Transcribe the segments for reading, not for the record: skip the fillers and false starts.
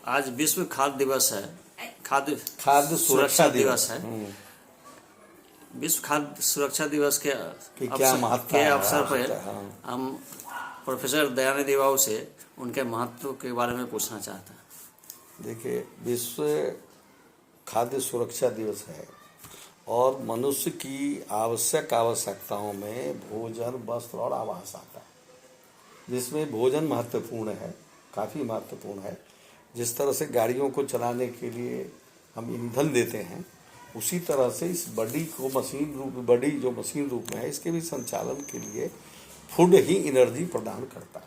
आज विश्व खाद्य दिवस है, खाद्य खाद्य सुरक्षा दिवस है। विश्व खाद्य सुरक्षा दिवस के क्या महत्व के अवसर पर हम प्रोफेसर दयानिधि बाबू से उनके महत्व के बारे में पूछना चाहते हैं। देखिए, विश्व खाद्य सुरक्षा दिवस है और मनुष्य की आवश्यकताओं में भोजन, वस्त्र और आवास आता है, जिसमें भोजन महत्वपूर्ण है, काफ़ी महत्वपूर्ण है। जिस तरह से गाड़ियों को चलाने के लिए हम ईंधन देते हैं, उसी तरह से इस बॉडी को बॉडी जो मशीन रूप में है, इसके भी संचालन के लिए फूड ही एनर्जी प्रदान करता है।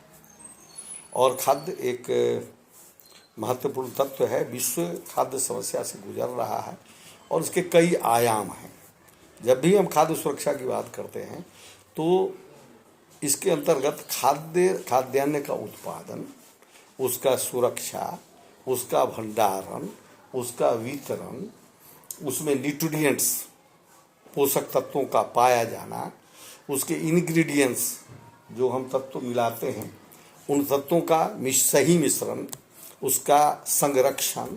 और खाद्य एक महत्वपूर्ण तत्व है। विश्व खाद्य समस्या से गुजर रहा है और इसके कई आयाम हैं। जब भी हम खाद्य सुरक्षा की बात करते हैं तो इसके अंतर्गत खाद्यान्न का उत्पादन, उसका सुरक्षा, उसका भंडारण, उसका वितरण, उसमें न्यूट्रिएंट्स पोषक तत्वों का पाया जाना, उसके इंग्रेडिएंट्स जो हम तत्व मिलाते हैं उन तत्वों का सही मिश्रण, उसका संरक्षण,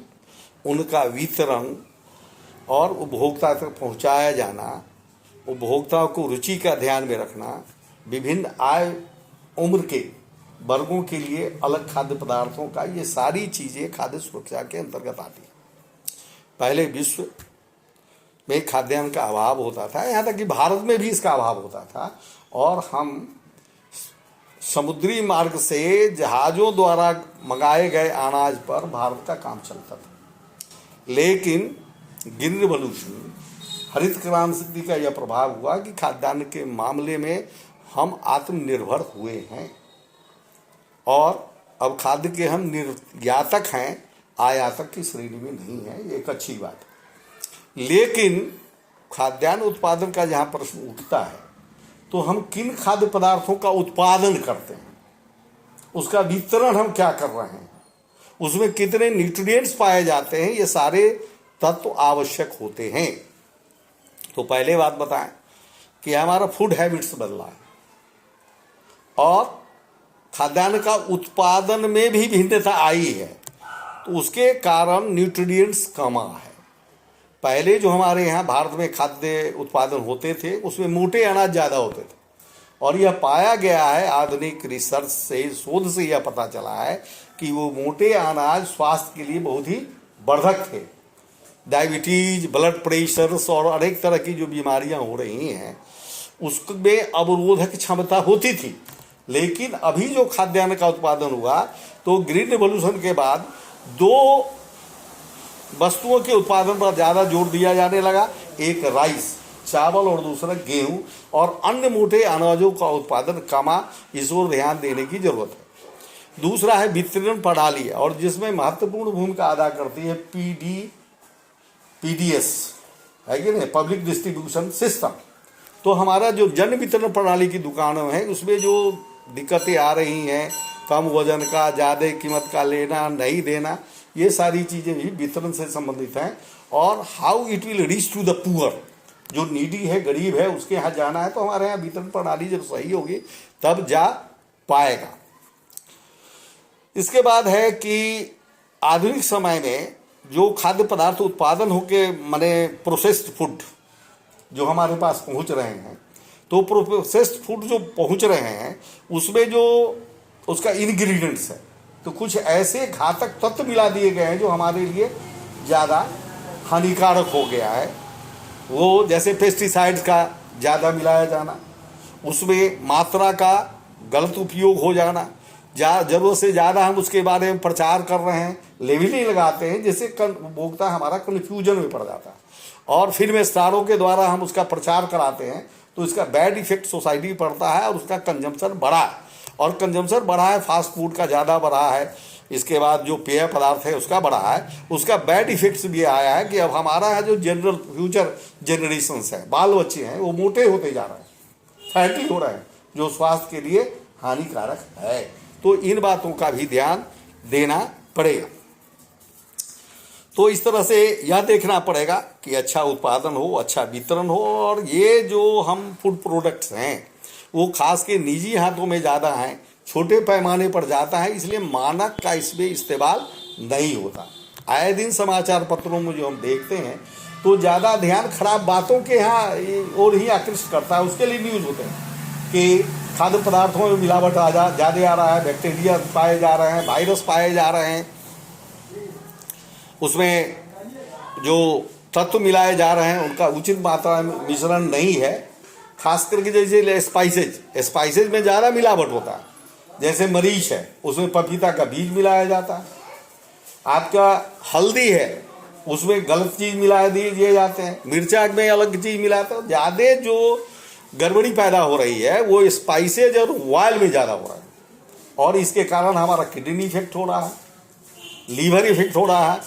उनका वितरण और उपभोक्ता तक पहुंचाया जाना, उपभोक्ताओं को रुचि का ध्यान में रखना, विभिन्न आय उम्र के वर्गों के लिए अलग खाद्य पदार्थों का, ये सारी चीज़ें खाद्य सुरक्षा के अंतर्गत आती हैं। पहले विश्व में खाद्यान्न का अभाव होता था, यहाँ तक कि भारत में भी इसका अभाव होता था और हम समुद्री मार्ग से जहाज़ों द्वारा मंगाए गए अनाज पर भारत का काम चलता था। लेकिन ग्रीन रिवॉल्यूशन, हरित क्रांति का यह प्रभाव हुआ कि खाद्यान्न के मामले में हम आत्मनिर्भर हुए हैं और अब खाद्य के हम निर्यातक हैं, आयातक की श्रेणी में नहीं है। ये एक अच्छी बात है। लेकिन खाद्यान्न उत्पादन का जहाँ प्रश्न उठता है तो हम किन खाद्य पदार्थों का उत्पादन करते हैं, उसका वितरण हम क्या कर रहे हैं, उसमें कितने न्यूट्रिएंट्स पाए जाते हैं, ये सारे तत्व आवश्यक होते हैं। तो पहले बात बताएं कि हमारा फूड हैबिट्स बदला है और खाद्यान्न का उत्पादन में भी भिन्नता आई है, तो उसके कारण न्यूट्रिएंट्स कम है। पहले जो हमारे यहाँ भारत में खाद्य उत्पादन होते थे उसमें मोटे अनाज ज़्यादा होते थे और यह पाया गया है, आधुनिक रिसर्च से, शोध से यह पता चला है कि वो मोटे अनाज स्वास्थ्य के लिए बहुत ही वर्धक थे। डायबिटीज, ब्लड प्रेशर्स और अनेक तरह की जो बीमारियां हो रही हैं उसमें अवरोधक क्षमता होती थी। लेकिन अभी जो खाद्यान्न का उत्पादन हुआ तो ग्रीन रिवॉल्यूशन के बाद दो वस्तुओं के उत्पादन पर ज़्यादा जोर दिया जाने लगा, एक राइस, चावल और दूसरा गेहूं, और अन्य मोटे अनाजों का उत्पादन कमा। इस ओर ध्यान देने की जरूरत है। दूसरा है वितरण प्रणाली, और जिसमें महत्वपूर्ण भूमिका अदा करती है पीडीएस, है कि नहीं, पब्लिक डिस्ट्रीब्यूशन सिस्टम। तो हमारा जो जन वितरण प्रणाली की दुकानें हैं उसमें जो दिक्कतें आ रही हैं, कम वजन का, ज़्यादा कीमत का लेना, नहीं देना, ये सारी चीज़ें भी वितरण से संबंधित हैं। और how it will reach to the poor, जो नीडी है, गरीब है, उसके यहाँ जाना है, तो हमारे यहाँ वितरण प्रणाली जब सही होगी तब जा पाएगा। इसके बाद है कि आधुनिक समय में जो खाद्य पदार्थ उत्पादन होके माने प्रोसेस्ड फूड जो हमारे पास पहुंच रहे हैं, तो प्रोसेस्ड फूड जो पहुंच रहे हैं उसमें जो उसका इंग्रेडिएंट्स है तो कुछ ऐसे घातक तत्व मिला दिए गए हैं जो हमारे लिए ज़्यादा हानिकारक हो गया है। वो जैसे पेस्टिसाइड्स का ज़्यादा मिलाया जाना, उसमें मात्रा का गलत उपयोग हो जाना, ज़रूरत से ज़्यादा हम उसके बारे में प्रचार कर रहे हैं, लेबलिंग लगाते हैं, जिससे उपभोक्ता हमारा कन्फ्यूजन में पड़ जाता है और फिर में स्टारों के द्वारा हम उसका प्रचार कराते हैं, तो इसका बैड इफेक्ट सोसाइटी पर पड़ता है और उसका कंजम्पशन बढ़ा है। और कंजम्पशन बढ़ा है, फास्ट फूड का ज़्यादा बढ़ा है, इसके बाद जो पेय पदार्थ है उसका बढ़ा है, उसका बैड इफेक्ट्स भी आया है कि अब हमारा जो जनरल फ्यूचर जनरेशन्स है, बाल बच्चे हैं, वो मोटे होते जा रहे हैं, फैटी हो रहे हैं, जो स्वास्थ्य के लिए हानिकारक है। तो इन बातों का भी ध्यान देना पड़ेगा। तो इस तरह से यह देखना पड़ेगा कि अच्छा उत्पादन हो, अच्छा वितरण हो, और ये जो हम फूड प्रोडक्ट्स हैं वो खास के निजी हाथों में ज़्यादा हैं, छोटे पैमाने पर जाता है, इसलिए मानक का इसमें इस्तेमाल नहीं होता। आए दिन समाचार पत्रों में जो हम देखते हैं तो ज़्यादा ध्यान खराब बातों के यहाँ और ही आकृष्ट करता है, उसके लिए न्यूज़ होते हैं कि खाद्य पदार्थों में मिलावट ज़्यादा आ रहा है, बैक्टीरिया पाए जा रहे हैं, वायरस पाए जा रहे हैं, उसमें जो तत्व मिलाए जा रहे हैं उनका उचित मात्रा में मिश्रण नहीं है। खास करके जैसे स्पाइसेज में ज़्यादा मिलावट होता है, जैसे मरीच है उसमें पपीता का बीज मिलाया जाता है, आपका हल्दी है उसमें गलत चीज़ मिला दिए जाते हैं, मिर्चा में अलग चीज़ मिलाते हैं। ज़्यादा जो गड़बड़ी पैदा हो रही है वो स्पाइसेज और ऑयल में ज़्यादा हो रहा है, और इसके कारण हमारा किडनी इफेक्ट हो रहा है, लीवर इफेक्ट हो रहा है,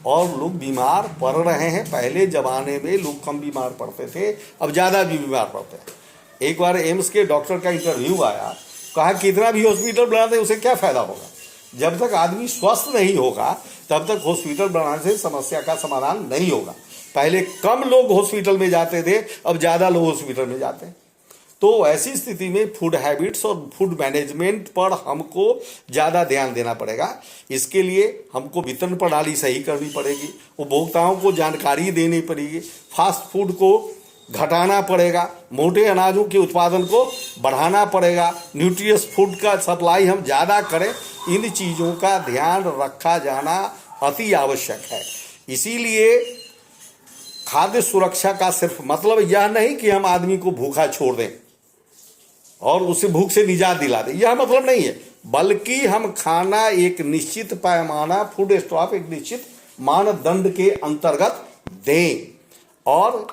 और लोग बीमार पड़ रहे हैं। पहले ज़माने में लोग कम बीमार पड़ते थे, अब ज़्यादा भी बीमार पड़ते हैं। एक बार एम्स के डॉक्टर का इंटरव्यू आया, कहा कितना भी हॉस्पिटल बनाते उसे क्या फ़ायदा होगा, जब तक आदमी स्वस्थ नहीं होगा तब तक हॉस्पिटल बनाने से समस्या का समाधान नहीं होगा। पहले कम लोग हॉस्पिटल में जाते थे, अब ज़्यादा लोग हॉस्पिटल में जाते हैं। तो ऐसी स्थिति में फूड हैबिट्स और फूड मैनेजमेंट पर हमको ज़्यादा ध्यान देना पड़ेगा। इसके लिए हमको वितरण प्रणाली सही करनी पड़ेगी, उपभोक्ताओं को जानकारी देनी पड़ेगी, फास्ट फूड को घटाना पड़ेगा, मोटे अनाजों के उत्पादन को बढ़ाना पड़ेगा, न्यूट्रियस फूड का सप्लाई हम ज़्यादा करें। इन चीज़ों का ध्यान रखा जाना अति आवश्यक है। इसीलिए खाद्य सुरक्षा का सिर्फ मतलब यह नहीं कि हम आदमी को भूखा छोड़ दें और उसे भूख से निजात दिला दें, यह मतलब नहीं है, बल्कि हम खाना एक निश्चित पैमाना, फूड स्टॉक एक निश्चित मानदंड के अंतर्गत दें। और